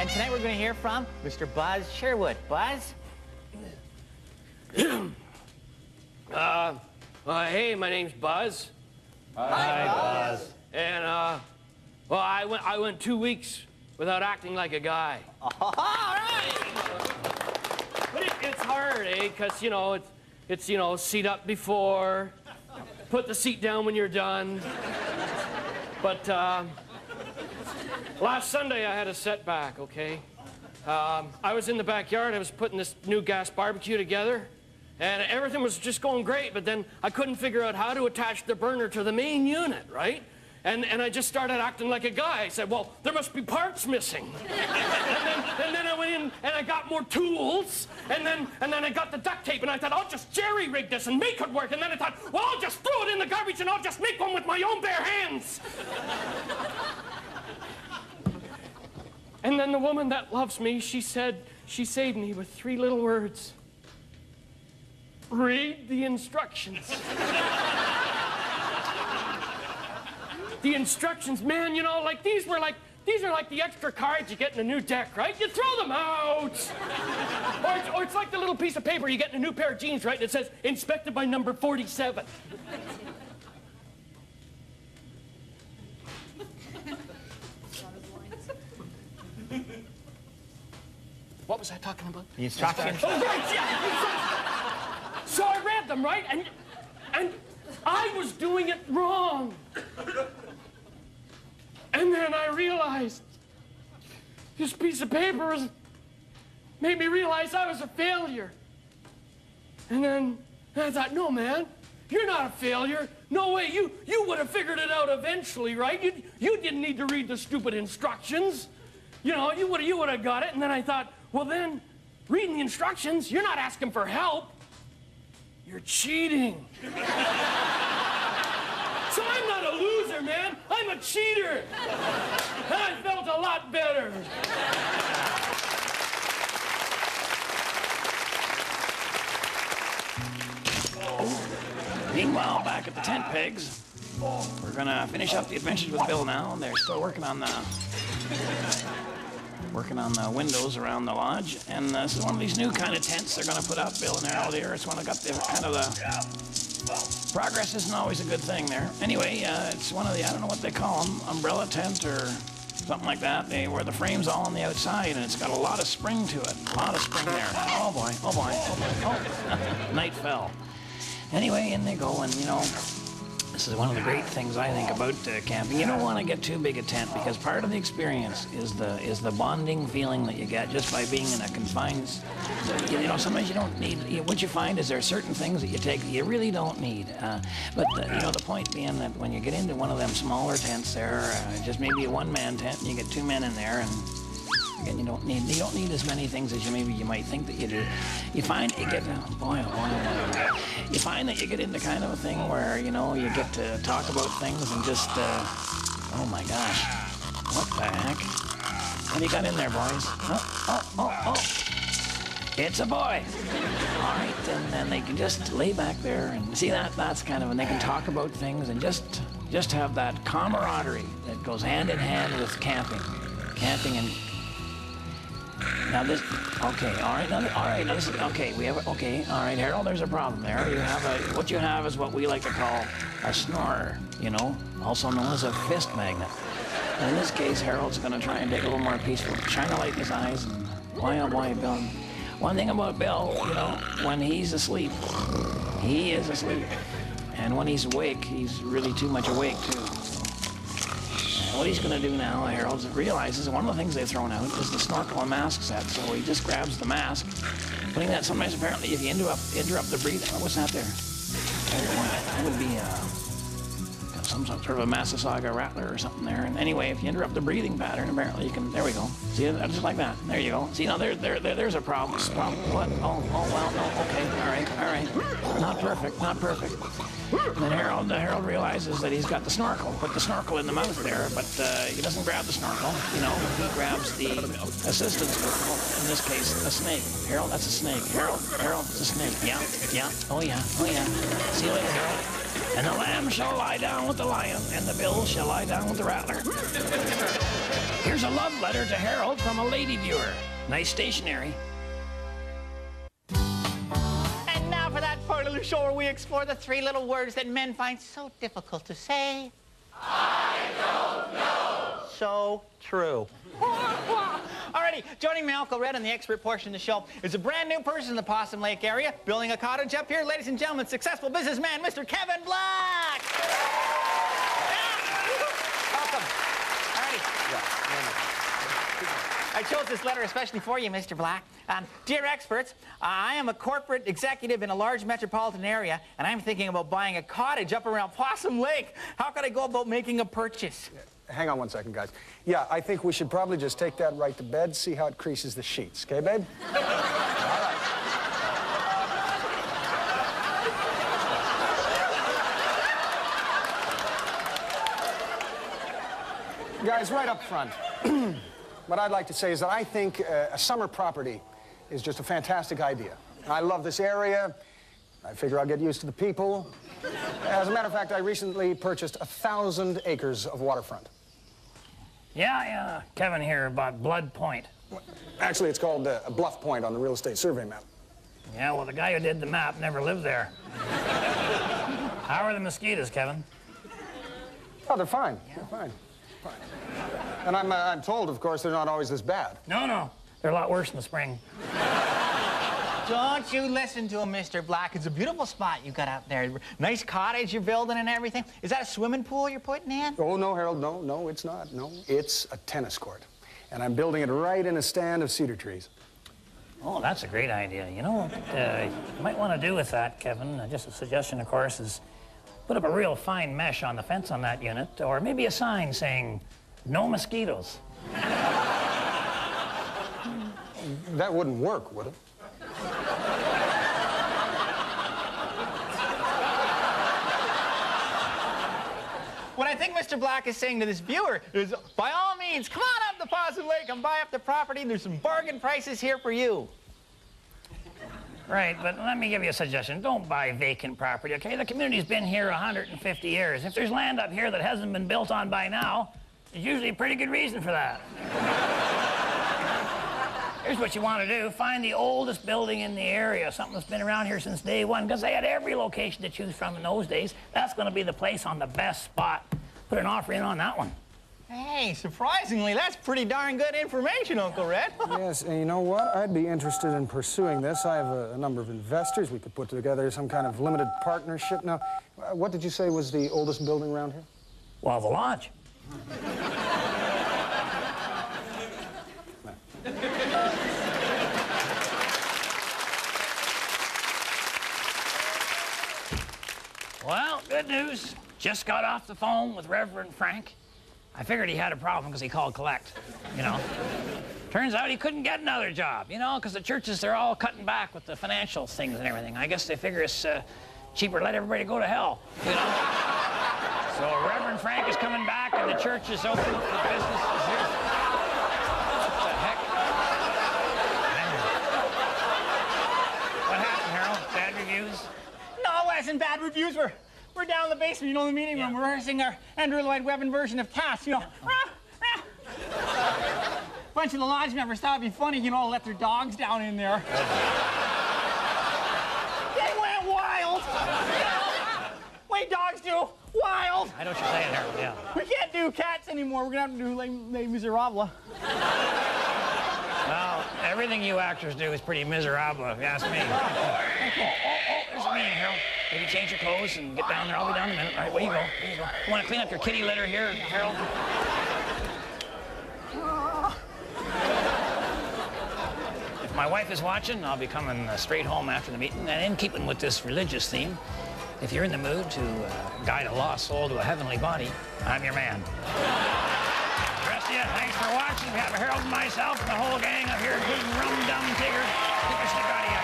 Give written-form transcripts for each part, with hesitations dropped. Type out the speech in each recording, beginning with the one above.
And tonight we're going to hear from Mr. Buzz Sherwood. Buzz? Hey, my name's Buzz. Hi, Buzz. And, well, I went 2 weeks without acting like a guy. All right. But it's hard, eh? Because, you know, it's, you know, seat up before, put the seat down when you're done. But, last Sunday I had a setback, okay? I was in the backyard, I was putting this new gas barbecue together, and everything was just going great, but then I couldn't figure out how to attach the burner to the main unit, right? And I just started acting like a guy. I said, well, there must be parts missing. and then I went in and I got more tools, and then I got the duct tape, and I thought, I'll just jerry-rig this and make it work. And then I thought, well, I'll just throw it in the garbage and I'll just make one with my own bare hands. And then the woman that loves me, she said, she saved me with 3 little words. Read the instructions. The instructions, man, you know, like these are like the extra cards you get in a new deck, right? You throw them out. Or it's like the little piece of paper you get in a new pair of jeans, right? And it says, inspected by number 47. What was I talking about? The instructions. Oh, right, yeah. So I read them, right? And I was doing it wrong. And then I realized this piece of paper made me realize I was a failure. And then I thought, no, man, you're not a failure. No way, you would have figured it out eventually, right? You didn't need to read the stupid instructions. You know, you would have got it. And then I thought, well, then, reading the instructions, you're not asking for help. You're cheating. So I'm not a loser, man. I'm a cheater. And I felt a lot better. Meanwhile, back at the tent pegs, we're gonna finish up the adventures with Bill now. They're still working on the windows around the lodge, and this is one of these new kind of tents they're gonna put up, Bill and Harold here. It's one that got the kind of the progress isn't always a good thing there. Anyway, it's one of the, I don't know what they call them, umbrella tent or something like that. Where the frame's all on the outside, and it's got a lot of spring to it. A lot of spring there. Oh boy, oh boy, oh boy, oh. Night fell. Anyway, in they go, and you know, this is one of the great things I think about camping. You don't want to get too big a tent, because part of the experience is the bonding feeling that you get just by being in a confined. You know, sometimes you don't need. What you find is there are certain things that you take that you really don't need. But you know, the point being that when you get into one of them smaller tents, there, just maybe a one-man tent, and you get 2 men in there, and again, you don't need as many things as you might think that you do. You find you get, you find that you get into kind of a thing where, you know, you get to talk about things and just, oh my gosh, what the heck? What do you got in there, boys? Oh, it's a boy. All right, and then they can just lay back there and see that's kind of, and they can talk about things and just have that camaraderie that goes hand in hand with camping and. Now this, okay, all right, now this is, okay, we have, okay, all right, Harold, there's a problem there. What you have is what we like to call a snorer, you know, also known as a fist magnet. And in this case, Harold's gonna try and take a little more peaceful, shine a light in his eyes, and boy, oh boy, Bill. One thing about Bill, you know, when he's asleep, he is asleep. And when he's awake, he's really too much awake, too. What he's going to do now, Harold, realizes one of the things they've thrown out is the snorkel and mask set. So he just grabs the mask, putting that sometimes apparently if you interrupt the breathing. What's that there? That would be some sort of a Massasauga rattler or something there. And anyway, if you interrupt the breathing pattern, apparently you can. There we go. See, just like that. There you go. See, now there's a problem. What? Oh, well, no. Okay, all right. Not perfect. And then Harold realizes that he's got the snorkel. Put the snorkel in the mouth there, but he doesn't grab the snorkel. You know, he grabs the assistant snorkel. In this case, a snake. Harold, that's a snake. Harold, it's a snake. Yeah. Oh yeah. See you later, Harold. And the lamb shall lie down with the lion, and the bill shall lie down with the rattler. Here's a love letter to Harold from a lady viewer. Nice stationery. And now for that part of the show where we explore the three little words that men find so difficult to say. I don't know. So true. Alrighty, joining me, Uncle Red, on the expert portion of the show is a brand new person in the Possum Lake area, building a cottage up here. Ladies and gentlemen, successful businessman, Mr. Kevin Black. Welcome. Alrighty. I chose this letter especially for you, Mr. Black. Dear experts, I am a corporate executive in a large metropolitan area, and I'm thinking about buying a cottage up around Possum Lake. How could I go about making a purchase? Hang on one second, guys. Yeah, I think we should probably just take that right to bed, see how it creases the sheets. Okay, babe? All right. Guys, right up front, what I'd like to say is that I think a summer property is just a fantastic idea. I love this area. I figure I'll get used to the people. As a matter of fact, I recently purchased 1,000 acres of waterfront. Yeah, Kevin here about Blood Point. Actually, it's called Bluff Point on the real estate survey map. Yeah, well, the guy who did the map never lived there. How are the mosquitoes, Kevin? Oh, they're fine. They're fine. And I'm told, of course, they're not always this bad. No. They're a lot worse in the spring. Don't you listen to him, Mr. Black. It's a beautiful spot you got out there. Nice cottage you're building and everything. Is that a swimming pool you're putting in? Oh, no, Harold, no, it's not. No, it's a tennis court. And I'm building it right in a stand of cedar trees. Oh, that's a great idea. You know what you might want to do with that, Kevin, just a suggestion, of course, is put up a real fine mesh on the fence on that unit, or maybe a sign saying, no mosquitoes. That wouldn't work, would it? What I think Mr. Black is saying to this viewer is, by all means, come on up to Possum Lake and buy up the property. There's some bargain prices here for you. Right, but let me give you a suggestion. Don't buy vacant property, okay? The community's been here 150 years. If there's land up here that hasn't been built on by now, there's usually a pretty good reason for that. Here's what you want to do. Find the oldest building in the area, something that's been around here since day one, because they had every location to choose from in those days. That's going to be the place on the best spot. Put an offer in on that one. Hey, surprisingly, that's pretty darn good information, Uncle Red. Yes, and you know what? I'd be interested in pursuing this. I have a number of investors. We could put together some kind of limited partnership. Now, what did you say was the oldest building around here? Well, the lodge. Well, good news. Just got off the phone with Reverend Frank. I figured he had a problem because he called collect, you know. Turns out he couldn't get another job, you know, because the churches, they're all cutting back with the financial things and everything. I guess they figure it's cheaper to let everybody go to hell, you know. So Reverend Frank is coming back and the church is open for business as usual. What the heck? What happened, Harold? Bad reviews? No, it wasn't bad reviews. We're down in the basement, you know, the meeting room, rehearsing our Android Web version of Cats, you know. Bunch of the lodge members thought it'd be funny, you know, let their dogs down in there. They went wild. Way dogs do, wild. I know what you're saying, Harold, yeah. We can't do Cats anymore. We're gonna have to do Les Miserables. Well, everything you actors do is pretty miserable, if you ask me. Oh, there's a meeting, Harold. Maybe change your clothes and get down there. I'll be down in a minute. All right, where you go? Where you go? You want to clean up your kitty litter here, Harold? If my wife is watching, I'll be coming straight home after the meeting. And in keeping with this religious theme, if you're in the mood to guide a lost soul to a heavenly body, I'm your man. The rest of you, thanks for watching. We have Harold and myself and the whole gang up here, good rum-dum tigger. Keep your stick out of here.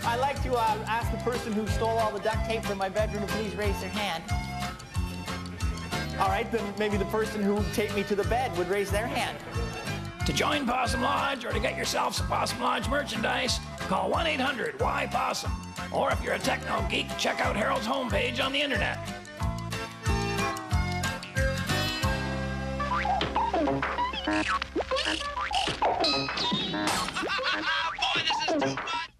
I'd like to ask the person who stole all the duct tape from my bedroom to please raise their hand. All right, then maybe the person who taped me to the bed would raise their hand. To join Possum Lodge or to get yourself some Possum Lodge merchandise, call 1-800-WHY-POSSUM. Or if you're a techno geek, check out Harold's homepage on the internet. Boy, this is too much!